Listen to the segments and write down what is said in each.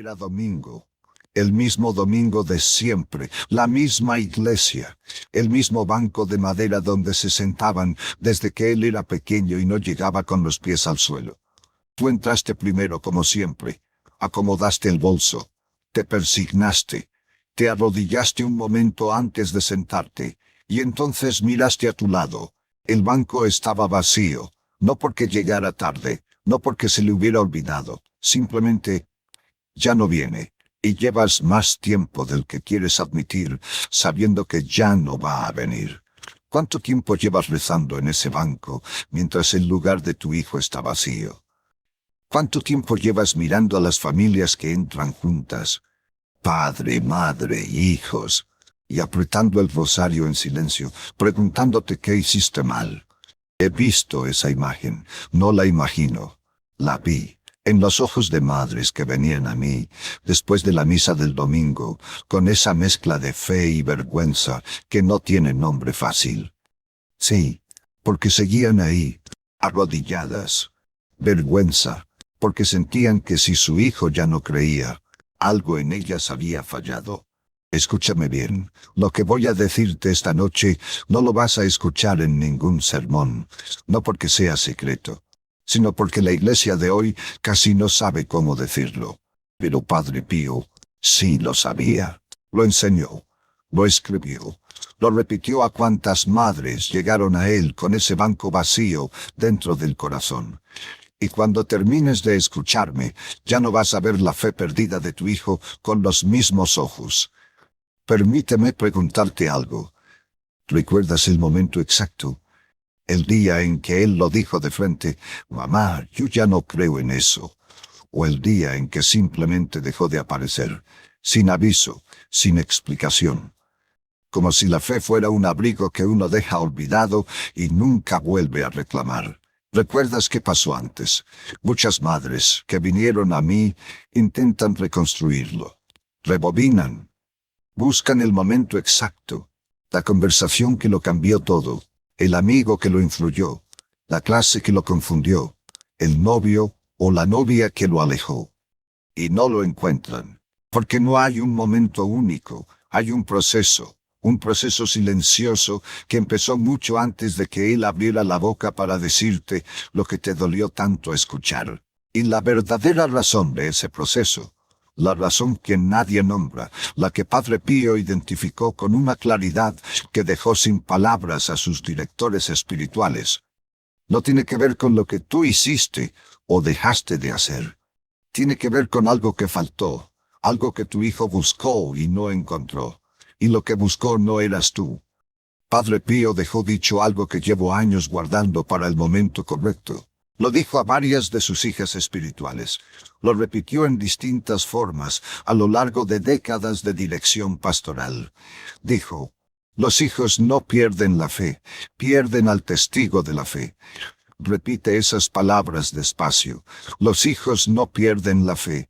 Era domingo, el mismo domingo de siempre, la misma iglesia, el mismo banco de madera donde se sentaban desde que él era pequeño y no llegaba con los pies al suelo. Tú entraste primero como siempre, acomodaste el bolso, te persignaste, te arrodillaste un momento antes de sentarte, y entonces miraste a tu lado. El banco estaba vacío, no porque llegara tarde, no porque se le hubiera olvidado, simplemente ya no viene, y llevas más tiempo del que quieres admitir, sabiendo que ya no va a venir. ¿Cuánto tiempo llevas rezando en ese banco, mientras el lugar de tu hijo está vacío? ¿Cuánto tiempo llevas mirando a las familias que entran juntas, padre, madre, hijos, y apretando el rosario en silencio, preguntándote qué hiciste mal? He visto esa imagen, no la imagino, la vi. En los ojos de madres que venían a mí, después de la misa del domingo, con esa mezcla de fe y vergüenza que no tiene nombre fácil. Sí, porque seguían ahí, arrodilladas. Vergüenza, porque sentían que si su hijo ya no creía, algo en ellas había fallado. Escúchame bien, lo que voy a decirte esta noche no lo vas a escuchar en ningún sermón, no porque sea secreto, sino porque la iglesia de hoy casi no sabe cómo decirlo. Pero Padre Pío sí lo sabía, lo enseñó, lo escribió, lo repitió a cuantas madres llegaron a él con ese banco vacío dentro del corazón. Y cuando termines de escucharme, ya no vas a ver la fe perdida de tu hijo con los mismos ojos. Permíteme preguntarte algo. ¿Recuerdas el momento exacto? El día en que él lo dijo de frente, «Mamá, yo ya no creo en eso». O el día en que simplemente dejó de aparecer, sin aviso, sin explicación. Como si la fe fuera un abrigo que uno deja olvidado y nunca vuelve a reclamar. ¿Recuerdas qué pasó antes? Muchas madres que vinieron a mí intentan reconstruirlo. Rebobinan. Buscan el momento exacto, la conversación que lo cambió todo, el amigo que lo influyó, la clase que lo confundió, el novio o la novia que lo alejó. Y no lo encuentran, porque no hay un momento único, hay un proceso silencioso que empezó mucho antes de que él abriera la boca para decirte lo que te dolió tanto escuchar. Y la verdadera razón de ese proceso, la razón que nadie nombra, la que Padre Pío identificó con una claridad que dejó sin palabras a sus directores espirituales, no tiene que ver con lo que tú hiciste o dejaste de hacer. Tiene que ver con algo que faltó, algo que tu hijo buscó y no encontró. Y lo que buscó no eras tú. Padre Pío dejó dicho algo que llevo años guardando para el momento correcto. Lo dijo a varias de sus hijas espirituales. Lo repitió en distintas formas a lo largo de décadas de dirección pastoral. Dijo, los hijos no pierden la fe, pierden al testigo de la fe. Repite esas palabras despacio. Los hijos no pierden la fe,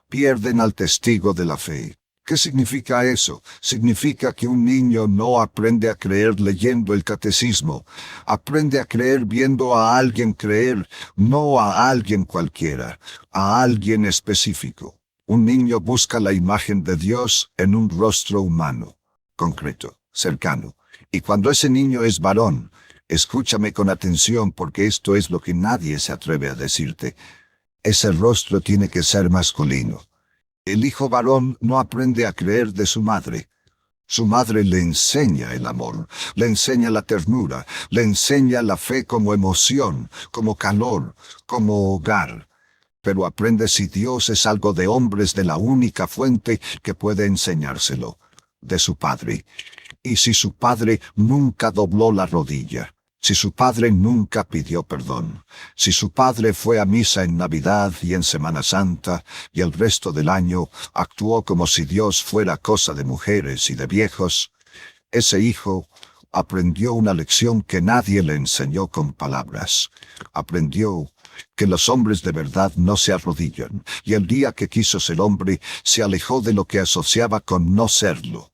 pierden al testigo de la fe. ¿Qué significa eso? Significa que un niño no aprende a creer leyendo el catecismo. Aprende a creer viendo a alguien creer, no a alguien cualquiera, a alguien específico. Un niño busca la imagen de Dios en un rostro humano, concreto, cercano. Y cuando ese niño es varón, escúchame con atención porque esto es lo que nadie se atreve a decirte. Ese rostro tiene que ser masculino. El hijo varón no aprende a creer de su madre. Su madre le enseña el amor, le enseña la ternura, le enseña la fe como emoción, como calor, como hogar. Pero aprende si Dios es algo de hombres de la única fuente que puede enseñárselo, de su padre. Y si su padre nunca dobló la rodilla, si su padre nunca pidió perdón, si su padre fue a misa en Navidad y en Semana Santa y el resto del año actuó como si Dios fuera cosa de mujeres y de viejos, ese hijo aprendió una lección que nadie le enseñó con palabras. Aprendió que los hombres de verdad no se arrodillan, y el día que quiso ser hombre se alejó de lo que asociaba con no serlo.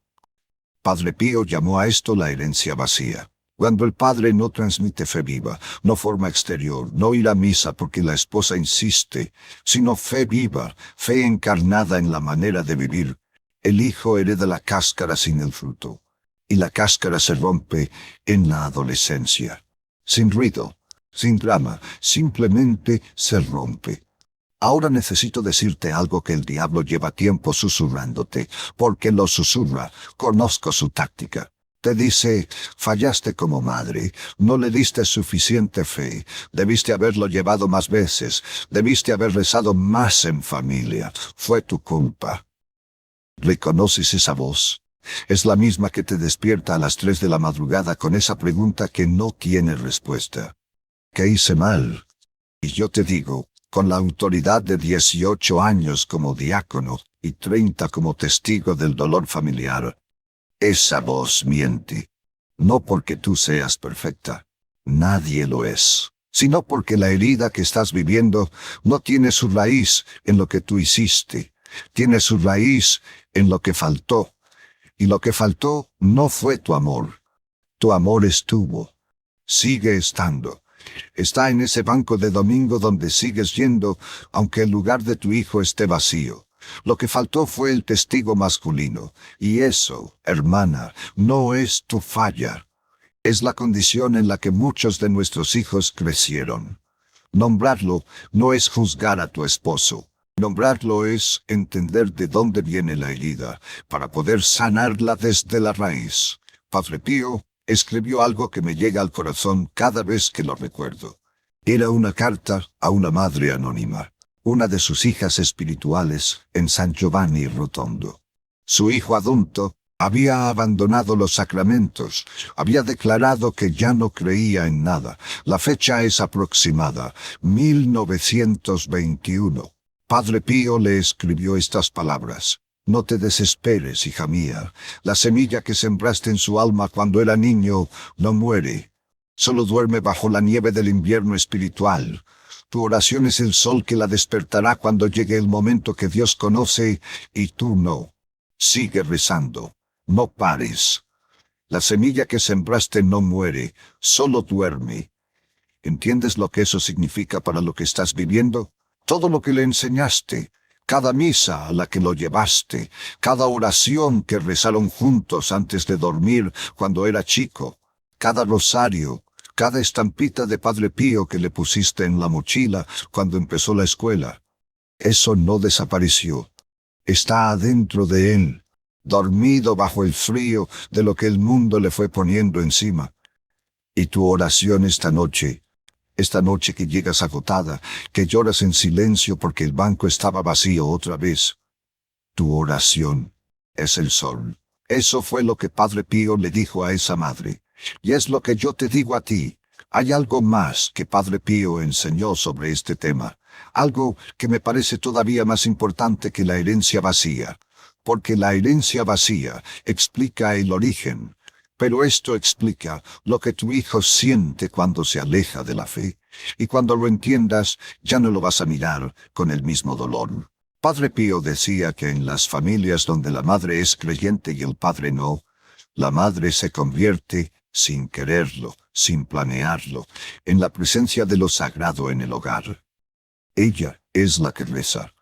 Padre Pío llamó a esto la herencia vacía. Cuando el padre no transmite fe viva, no forma exterior, no ir a misa porque la esposa insiste, sino fe viva, fe encarnada en la manera de vivir, el hijo hereda la cáscara sin el fruto, y la cáscara se rompe en la adolescencia. Sin ruido, sin drama, simplemente se rompe. Ahora necesito decirte algo que el diablo lleva tiempo susurrándote, porque lo susurra, conozco su táctica. Te dice, fallaste como madre, no le diste suficiente fe, debiste haberlo llevado más veces, debiste haber rezado más en familia, fue tu culpa. ¿Reconoces esa voz? Es la misma que te despierta a las 3 de la madrugada con esa pregunta que no tiene respuesta. ¿Qué hice mal? Y yo te digo, con la autoridad de 18 años como diácono y 30 como testigo del dolor familiar, esa voz miente. No porque tú seas perfecta, nadie lo es, sino porque la herida que estás viviendo no tiene su raíz en lo que tú hiciste, tiene su raíz en lo que faltó. Y lo que faltó no fue tu amor. Tu amor estuvo, sigue estando. Está en ese banco de domingo donde sigues yendo, aunque el lugar de tu hijo esté vacío. Lo que faltó fue el testigo masculino, y eso, hermana, no es tu falla. Es la condición en la que muchos de nuestros hijos crecieron. Nombrarlo no es juzgar a tu esposo. Nombrarlo es entender de dónde viene la herida, para poder sanarla desde la raíz. Padre Pío escribió algo que me llega al corazón cada vez que lo recuerdo. Era una carta a una madre anónima, una de sus hijas espirituales en San Giovanni Rotondo. Su hijo adulto había abandonado los sacramentos, había declarado que ya no creía en nada. La fecha es aproximada, 1921. Padre Pío le escribió estas palabras. No te desesperes, hija mía. La semilla que sembraste en su alma cuando era niño no muere. Solo duerme bajo la nieve del invierno espiritual. Tu oración es el sol que la despertará cuando llegue el momento que Dios conoce y tú no. Sigue rezando. No pares. La semilla que sembraste no muere, solo duerme. ¿Entiendes lo que eso significa para lo que estás viviendo? Todo lo que le enseñaste, cada misa a la que lo llevaste, cada oración que rezaron juntos antes de dormir cuando era chico, cada rosario, cada estampita de Padre Pío que le pusiste en la mochila cuando empezó la escuela. Eso no desapareció. Está adentro de él, dormido bajo el frío de lo que el mundo le fue poniendo encima. Y tu oración esta noche que llegas agotada, que lloras en silencio porque el banco estaba vacío otra vez. Tu oración es el sol. Eso fue lo que Padre Pío le dijo a esa madre. Y es lo que yo te digo a ti. Hay algo más que Padre Pío enseñó sobre este tema. Algo que me parece todavía más importante que la herencia vacía. Porque la herencia vacía explica el origen. Pero esto explica lo que tu hijo siente cuando se aleja de la fe. Y cuando lo entiendas, ya no lo vas a mirar con el mismo dolor. Padre Pío decía que en las familias donde la madre es creyente y el padre no, la madre se convierte, sin quererlo, sin planearlo, en la presencia de lo sagrado en el hogar. Ella es la que reza.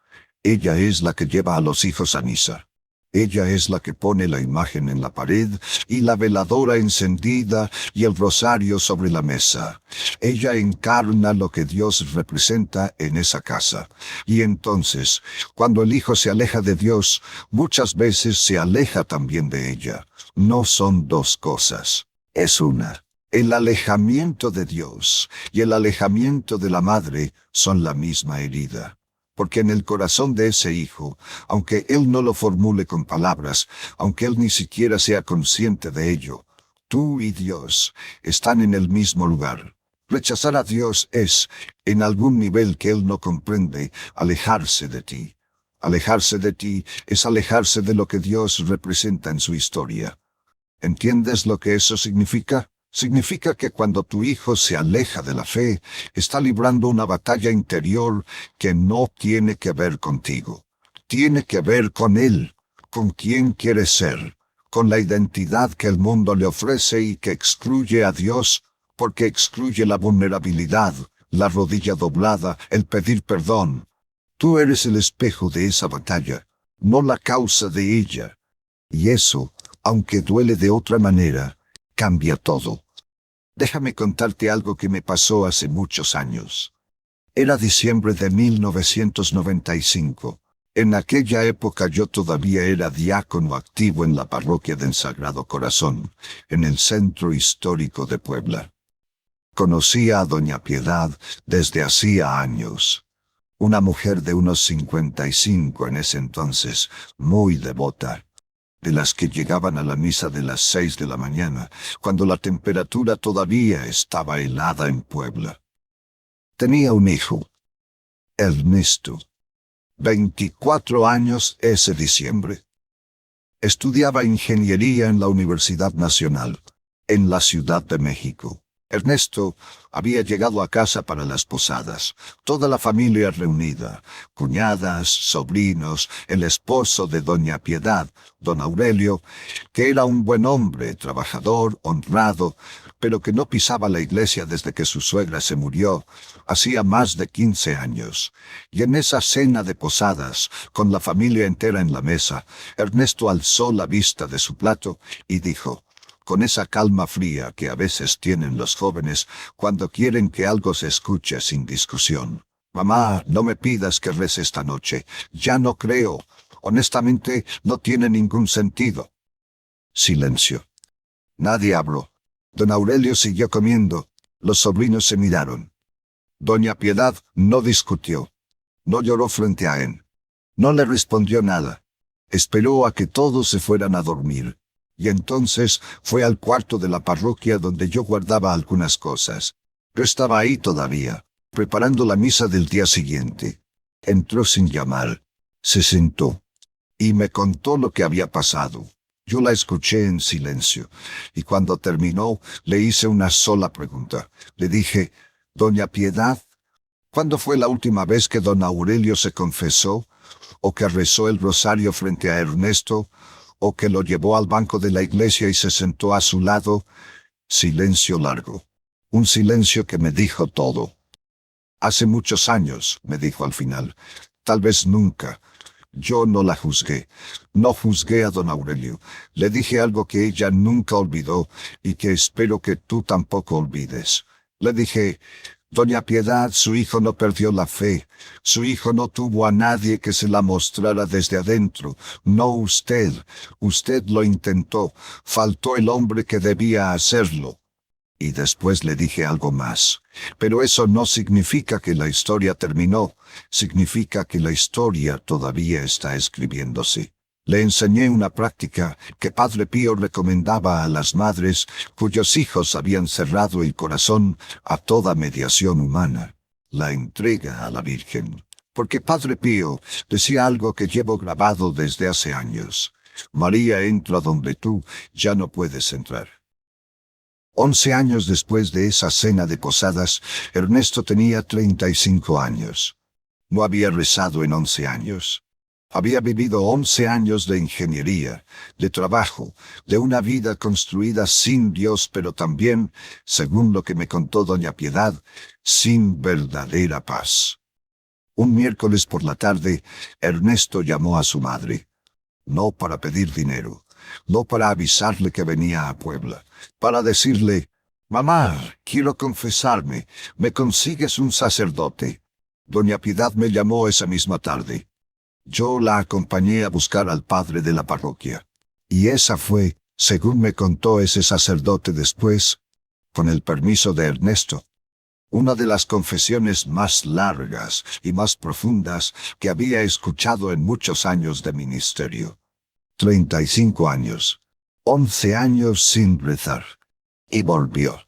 Ella es la que lleva a los hijos a misa. Ella es la que pone la imagen en la pared y la veladora encendida y el rosario sobre la mesa. Ella encarna lo que Dios representa en esa casa. Y entonces, cuando el hijo se aleja de Dios, muchas veces se aleja también de ella. No son dos cosas, es una. El alejamiento de Dios y el alejamiento de la madre son la misma herida. Porque en el corazón de ese hijo, aunque él no lo formule con palabras, aunque él ni siquiera sea consciente de ello, tú y Dios están en el mismo lugar. Rechazar a Dios es, en algún nivel que él no comprende, alejarse de ti. Alejarse de ti es alejarse de lo que Dios representa en su historia. ¿Entiendes lo que eso significa? Significa que cuando tu hijo se aleja de la fe, está librando una batalla interior que no tiene que ver contigo. Tiene que ver con él, con quién quieres ser, con la identidad que el mundo le ofrece y que excluye a Dios, porque excluye la vulnerabilidad, la rodilla doblada, el pedir perdón. Tú eres el espejo de esa batalla, no la causa de ella. Y eso, aunque duele de otra manera, cambia todo. Déjame contarte algo que me pasó hace muchos años. Era diciembre de 1995. En aquella época yo todavía era diácono activo en la parroquia del Sagrado Corazón, en el centro histórico de Puebla. Conocía a doña Piedad desde hacía años. Una mujer de unos 55 en ese entonces, muy devota, de las que llegaban a la misa de las 6 de la mañana, cuando la temperatura todavía estaba helada en Puebla. Tenía un hijo, Ernesto, 24 años ese diciembre. Estudiaba ingeniería en la Universidad Nacional, en la Ciudad de México. Ernesto había llegado a casa para las posadas, toda la familia reunida, cuñadas, sobrinos, el esposo de doña Piedad, don Aurelio, que era un buen hombre, trabajador, honrado, pero que no pisaba la iglesia desde que su suegra se murió, hacía más de 15 años. Y en esa cena de posadas, con la familia entera en la mesa, Ernesto alzó la vista de su plato y dijo, con esa calma fría que a veces tienen los jóvenes cuando quieren que algo se escuche sin discusión: «Mamá, no me pidas que rece esta noche. Ya no creo. Honestamente, no tiene ningún sentido». Silencio. Nadie habló. Don Aurelio siguió comiendo. Los sobrinos se miraron. Doña Piedad no discutió. No lloró frente a él. No le respondió nada. Esperó a que todos se fueran a dormir. Y entonces fue al cuarto de la parroquia donde yo guardaba algunas cosas. Yo estaba ahí todavía, preparando la misa del día siguiente. Entró sin llamar. Se sentó. Y me contó lo que había pasado. Yo la escuché en silencio. Y cuando terminó, le hice una sola pregunta. Le dije, «Doña Piedad, ¿cuándo fue la última vez que don Aurelio se confesó? ¿O que rezó el rosario frente a Ernesto? ¿O que lo llevó al banco de la iglesia y se sentó a su lado?» Silencio largo. Un silencio que me dijo todo. «Hace muchos años», me dijo al final. «Tal vez nunca». Yo no la juzgué. No juzgué a don Aurelio. Le dije algo que ella nunca olvidó y que espero que tú tampoco olvides. Le dije, «Doña Piedad, su hijo no perdió la fe. Su hijo no tuvo a nadie que se la mostrara desde adentro. No usted. Usted lo intentó. Faltó el hombre que debía hacerlo». Y después le dije algo más. Pero eso no significa que la historia terminó. Significa que la historia todavía está escribiéndose. Le enseñé una práctica que Padre Pío recomendaba a las madres cuyos hijos habían cerrado el corazón a toda mediación humana: la entrega a la Virgen. Porque Padre Pío decía algo que llevo grabado desde hace años: «María entra donde tú ya no puedes entrar». 11 años después de esa cena de posadas, Ernesto tenía 35 años. No había rezado en 11 años. Había vivido 11 años de ingeniería, de trabajo, de una vida construida sin Dios, pero también, según lo que me contó doña Piedad, sin verdadera paz. Un miércoles por la tarde, Ernesto llamó a su madre. No para pedir dinero, no para avisarle que venía a Puebla, para decirle, «Mamá, quiero confesarme, ¿me consigues un sacerdote?». Doña Piedad me llamó esa misma tarde. Yo la acompañé a buscar al padre de la parroquia. Y esa fue, según me contó ese sacerdote después, con el permiso de Ernesto, una de las confesiones más largas y más profundas que había escuchado en muchos años de ministerio. 35 años. 11 años sin rezar. Y volvió.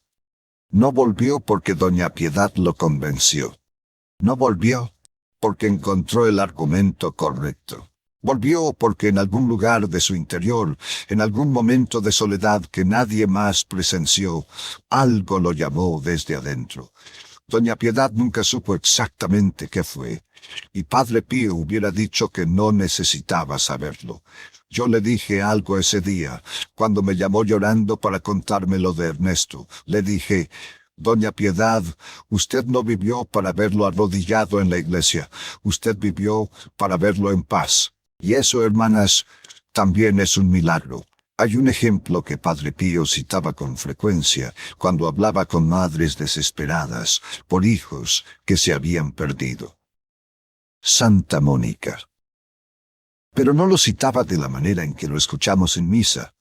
No volvió porque doña Piedad lo convenció. No volvió porque encontró el argumento correcto. Volvió porque en algún lugar de su interior, en algún momento de soledad que nadie más presenció, algo lo llamó desde adentro. Doña Piedad nunca supo exactamente qué fue, y Padre Pío hubiera dicho que no necesitaba saberlo. Yo le dije algo ese día, cuando me llamó llorando para contarme lo de Ernesto. Le dije: Doña Piedad, usted no vivió para verlo arrodillado en la iglesia, usted vivió para verlo en paz. Y eso, hermanas, también es un milagro. Hay un ejemplo que Padre Pío citaba con frecuencia cuando hablaba con madres desesperadas por hijos que se habían perdido. Santa Mónica. Pero no lo citaba de la manera en que lo escuchamos en misa.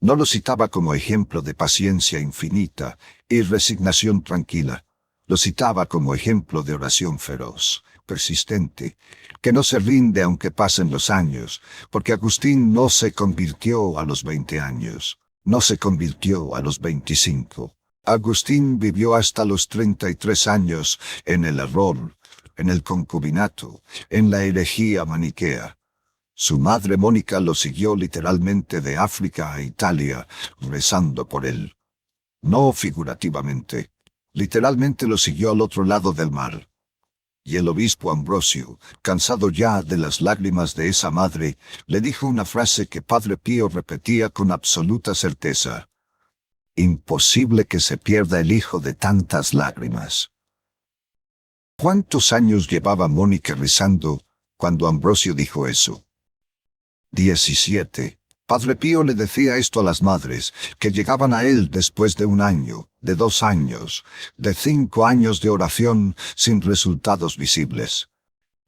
No lo citaba como ejemplo de paciencia infinita y resignación tranquila. Lo citaba como ejemplo de oración feroz, persistente, que no se rinde aunque pasen los años, porque Agustín no se convirtió a los 20 años, no se convirtió a los 25. Agustín vivió hasta los 33 años en el error, en el concubinato, en la herejía maniquea. Su madre Mónica lo siguió literalmente de África a Italia, rezando por él. No figurativamente, literalmente lo siguió al otro lado del mar. Y el obispo Ambrosio, cansado ya de las lágrimas de esa madre, le dijo una frase que Padre Pío repetía con absoluta certeza: imposible que se pierda el hijo de tantas lágrimas. ¿Cuántos años llevaba Mónica rezando cuando Ambrosio dijo eso? 17. Padre Pío le decía esto a las madres, que llegaban a él después de 1 año, de 2 años, de 5 años de oración sin resultados visibles.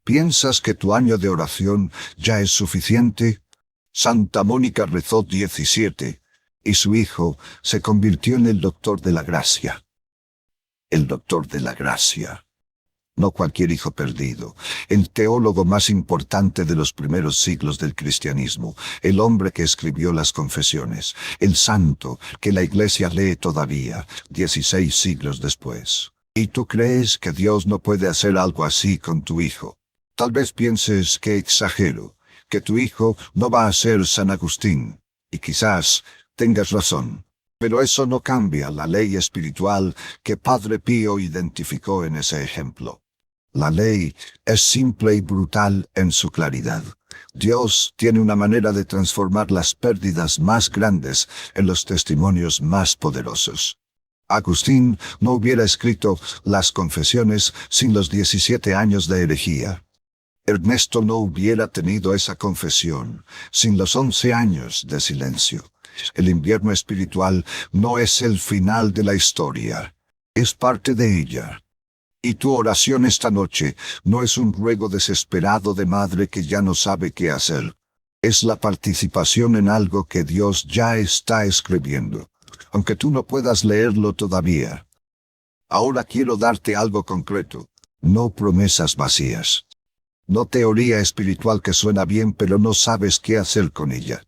¿Piensas que tu año de oración ya es suficiente? Santa Mónica rezó 17, y su hijo se convirtió en el doctor de la gracia. El doctor de la gracia. No cualquier hijo perdido, el teólogo más importante de los primeros siglos del cristianismo, el hombre que escribió las confesiones, el santo que la iglesia lee todavía, 16 siglos después. ¿Y tú crees que Dios no puede hacer algo así con tu hijo? Tal vez pienses que exagero, que tu hijo no va a ser San Agustín, y quizás tengas razón. Pero eso no cambia la ley espiritual que Padre Pío identificó en ese ejemplo. La ley es simple y brutal en su claridad. Dios tiene una manera de transformar las pérdidas más grandes en los testimonios más poderosos. Agustín no hubiera escrito las confesiones sin los 17 años de herejía. Ernesto no hubiera tenido esa confesión sin los 11 años de silencio. El invierno espiritual no es el final de la historia, es parte de ella. Y tu oración esta noche no es un ruego desesperado de madre que ya no sabe qué hacer. Es la participación en algo que Dios ya está escribiendo, aunque tú no puedas leerlo todavía. Ahora quiero darte algo concreto, no promesas vacías. No teoría espiritual que suena bien pero no sabes qué hacer con ella.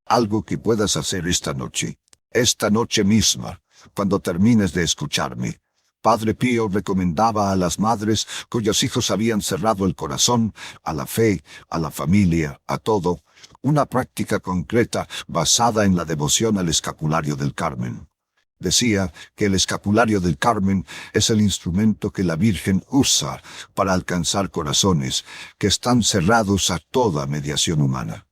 Algo que puedas hacer esta noche misma, cuando termines de escucharme. Padre Pío recomendaba a las madres cuyos hijos habían cerrado el corazón, a la fe, a la familia, a todo, una práctica concreta basada en la devoción al escapulario del Carmen. Decía que el escapulario del Carmen es el instrumento que la Virgen usa para alcanzar corazones que están cerrados a toda mediación humana.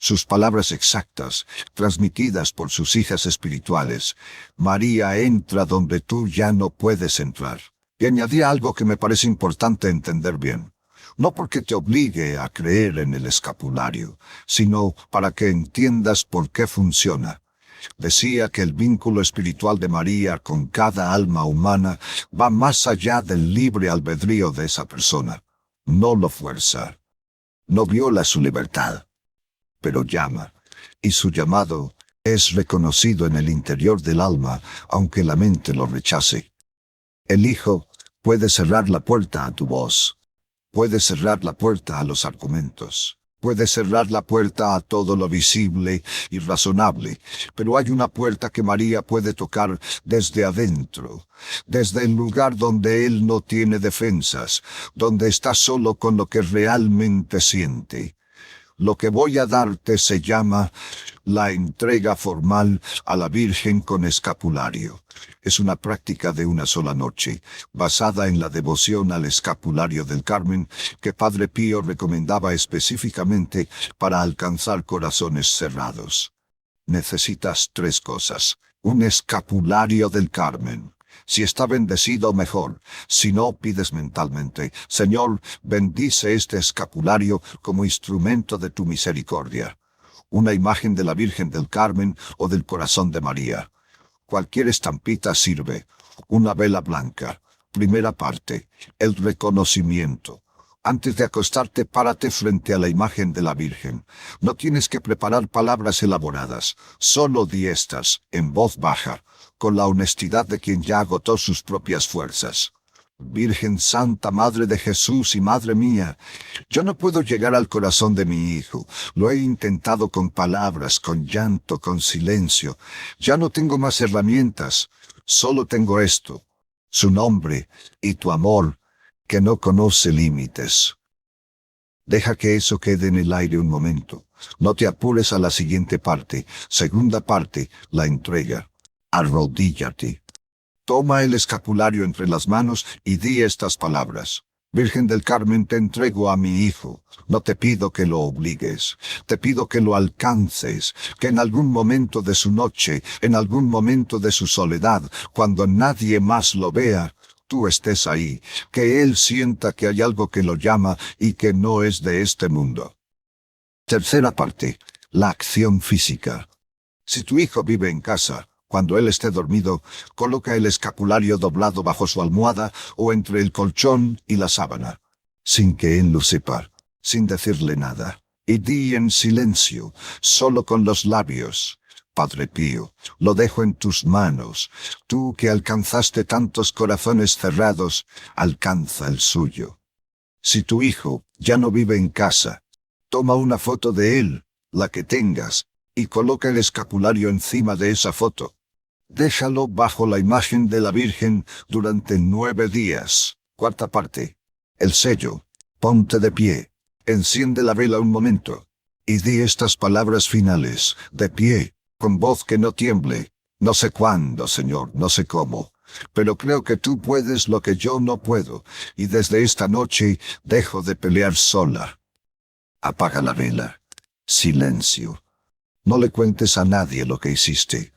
Sus palabras exactas, transmitidas por sus hijas espirituales: María entra donde tú ya no puedes entrar. Y añadía algo que me parece importante entender bien. No porque te obligue a creer en el escapulario, sino para que entiendas por qué funciona. Decía que el vínculo espiritual de María con cada alma humana va más allá del libre albedrío de esa persona. No lo fuerza. No viola su libertad, pero llama, y su llamado es reconocido en el interior del alma, aunque la mente lo rechace. El Hijo puede cerrar la puerta a tu voz, puede cerrar la puerta a los argumentos, puede cerrar la puerta a todo lo visible y razonable, pero hay una puerta que María puede tocar desde adentro, desde el lugar donde Él no tiene defensas, donde está solo con lo que realmente siente. Lo que voy a darte se llama la entrega formal a la Virgen con escapulario. Es una práctica de una sola noche, basada en la devoción al escapulario del Carmen, que Padre Pío recomendaba específicamente para alcanzar corazones cerrados. Necesitas 3 cosas. Un escapulario del Carmen. Si está bendecido, mejor. Si no, pides mentalmente: Señor, bendice este escapulario como instrumento de tu misericordia. Una imagen de la Virgen del Carmen o del Corazón de María. Cualquier estampita sirve. Una vela blanca. Primera parte. El reconocimiento. Antes de acostarte, párate frente a la imagen de la Virgen. No tienes que preparar palabras elaboradas. Solo di estas, en voz baja, con la honestidad de quien ya agotó sus propias fuerzas. Virgen Santa, Madre de Jesús y Madre mía, yo no puedo llegar al corazón de mi hijo. Lo he intentado con palabras, con llanto, con silencio. Ya no tengo más herramientas. Solo tengo esto: su nombre y tu amor, que no conoce límites. Deja que eso quede en el aire un momento. No te apures a la siguiente parte. Segunda parte, la entrega. Arrodíllate. Toma el escapulario entre las manos y di estas palabras: Virgen del Carmen, te entrego a mi hijo. No te pido que lo obligues. Te pido que lo alcances, que en algún momento de su noche, en algún momento de su soledad, cuando nadie más lo vea, tú estés ahí, que él sienta que hay algo que lo llama y que no es de este mundo. Tercera parte, la acción física. Si tu hijo vive en casa, cuando él esté dormido, coloca el escapulario doblado bajo su almohada o entre el colchón y la sábana, sin que él lo sepa, sin decirle nada. Y di en silencio, solo con los labios: Padre Pío, lo dejo en tus manos. Tú que alcanzaste tantos corazones cerrados, alcanza el suyo. Si tu hijo ya no vive en casa, toma una foto de él, la que tengas, y coloca el escapulario encima de esa foto. Déjalo bajo la imagen de la Virgen durante 9 días. Cuarta parte. El sello. Ponte de pie. Enciende la vela un momento. Y di estas palabras finales, de pie, con voz que no tiemble: No sé cuándo, Señor, no sé cómo, pero creo que tú puedes lo que yo no puedo, y desde esta noche dejo de pelear sola. Apaga la vela. Silencio. No le cuentes a nadie lo que hiciste.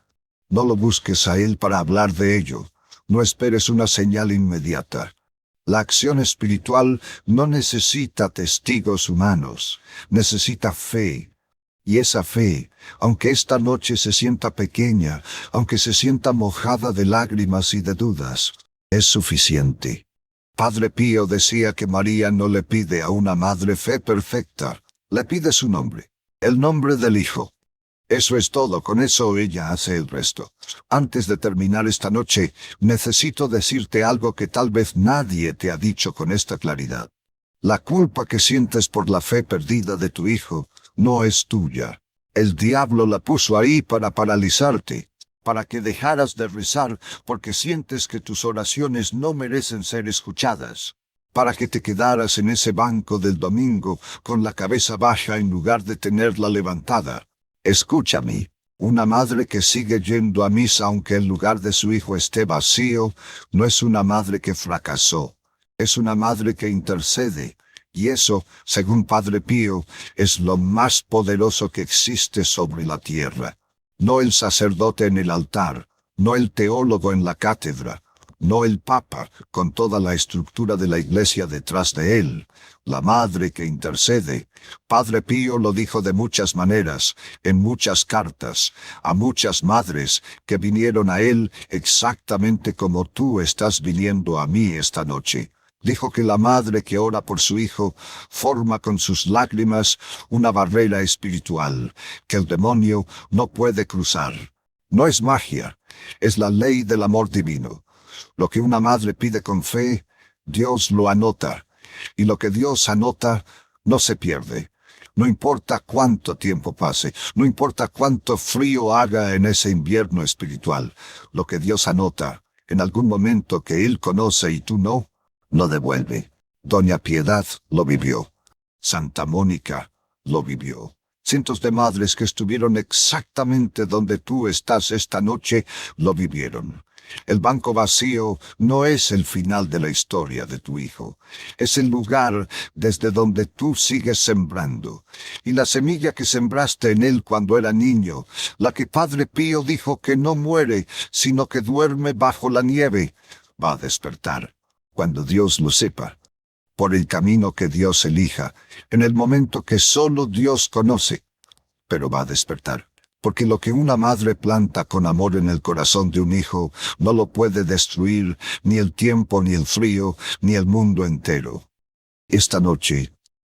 No lo busques a él para hablar de ello. No esperes una señal inmediata. La acción espiritual no necesita testigos humanos. Necesita fe. Y esa fe, aunque esta noche se sienta pequeña, aunque se sienta mojada de lágrimas y de dudas, es suficiente. Padre Pío decía que María no le pide a una madre fe perfecta. Le pide su nombre, el nombre del Hijo. Eso es todo, con eso ella hace el resto. Antes de terminar esta noche, necesito decirte algo que tal vez nadie te ha dicho con esta claridad. La culpa que sientes por la fe perdida de tu hijo no es tuya. El diablo la puso ahí para paralizarte, para que dejaras de rezar porque sientes que tus oraciones no merecen ser escuchadas, para que te quedaras en ese banco del domingo con la cabeza baja en lugar de tenerla levantada. Escúchame, una madre que sigue yendo a misa aunque el lugar de su hijo esté vacío, no es una madre que fracasó, es una madre que intercede, y eso, según Padre Pío, es lo más poderoso que existe sobre la tierra. No el sacerdote en el altar, no el teólogo en la cátedra, no el Papa, con toda la estructura de la Iglesia detrás de él, la madre que intercede. Padre Pío lo dijo de muchas maneras, en muchas cartas, a muchas madres que vinieron a él exactamente como tú estás viniendo a mí esta noche. Dijo que la madre que ora por su hijo forma con sus lágrimas una barrera espiritual que el demonio no puede cruzar. No es magia, es la ley del amor divino. Lo que una madre pide con fe, Dios lo anota, y lo que Dios anota no se pierde. No importa cuánto tiempo pase, no importa cuánto frío haga en ese invierno espiritual, lo que Dios anota, en algún momento que Él conoce y tú no, lo devuelve. Doña Piedad lo vivió. Santa Mónica lo vivió. Cientos de madres que estuvieron exactamente donde tú estás esta noche lo vivieron. El banco vacío no es el final de la historia de tu hijo. Es el lugar desde donde tú sigues sembrando. Y la semilla que sembraste en él cuando era niño, la que Padre Pío dijo que no muere, sino que duerme bajo la nieve, va a despertar cuando Dios lo sepa, por el camino que Dios elija, en el momento que solo Dios conoce, pero va a despertar. Porque lo que una madre planta con amor en el corazón de un hijo no lo puede destruir ni el tiempo, ni el frío, ni el mundo entero. Esta noche,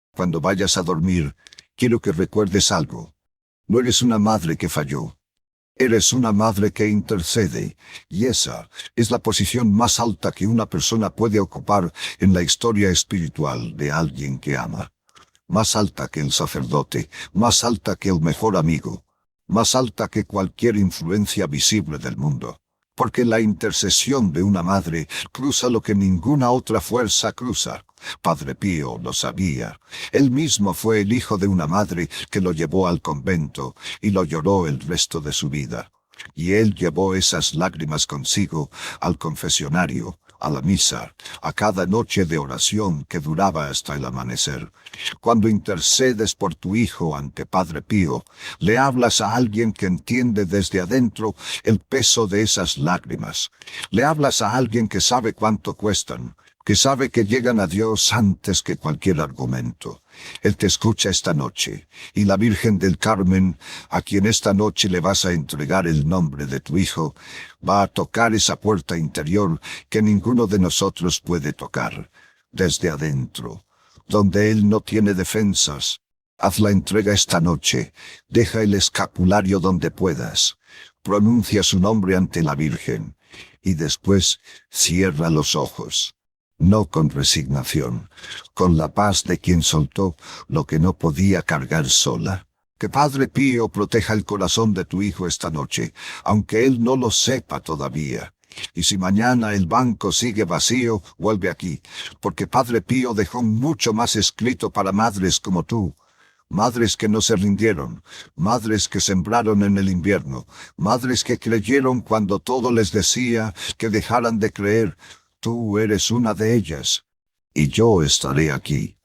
cuando vayas a dormir, quiero que recuerdes algo. No eres una madre que falló. Eres una madre que intercede, y esa es la posición más alta que una persona puede ocupar en la historia espiritual de alguien que ama. Más alta que el sacerdote, más alta que el mejor amigo, más alta que cualquier influencia visible del mundo. Porque la intercesión de una madre cruza lo que ninguna otra fuerza cruza. Padre Pío lo sabía. Él mismo fue el hijo de una madre que lo llevó al convento y lo lloró el resto de su vida. Y él llevó esas lágrimas consigo al confesionario, a la misa, a cada noche de oración que duraba hasta el amanecer. Cuando intercedes por tu hijo ante Padre Pío, le hablas a alguien que entiende desde adentro el peso de esas lágrimas. Le hablas a alguien que sabe cuánto cuestan, que sabe que llegan a Dios antes que cualquier argumento. Él te escucha esta noche, y la Virgen del Carmen, a quien esta noche le vas a entregar el nombre de tu hijo, va a tocar esa puerta interior que ninguno de nosotros puede tocar, desde adentro, donde él no tiene defensas. Haz la entrega esta noche, deja el escapulario donde puedas, pronuncia su nombre ante la Virgen, y después cierra los ojos. No con resignación, con la paz de quien soltó lo que no podía cargar sola. Que Padre Pío proteja el corazón de tu hijo esta noche, aunque él no lo sepa todavía. Y si mañana el banco sigue vacío, vuelve aquí, porque Padre Pío dejó mucho más escrito para madres como tú. Madres que no se rindieron, madres que sembraron en el invierno, madres que creyeron cuando todo les decía que dejaran de creer. Tú eres una de ellas, y yo estaré aquí.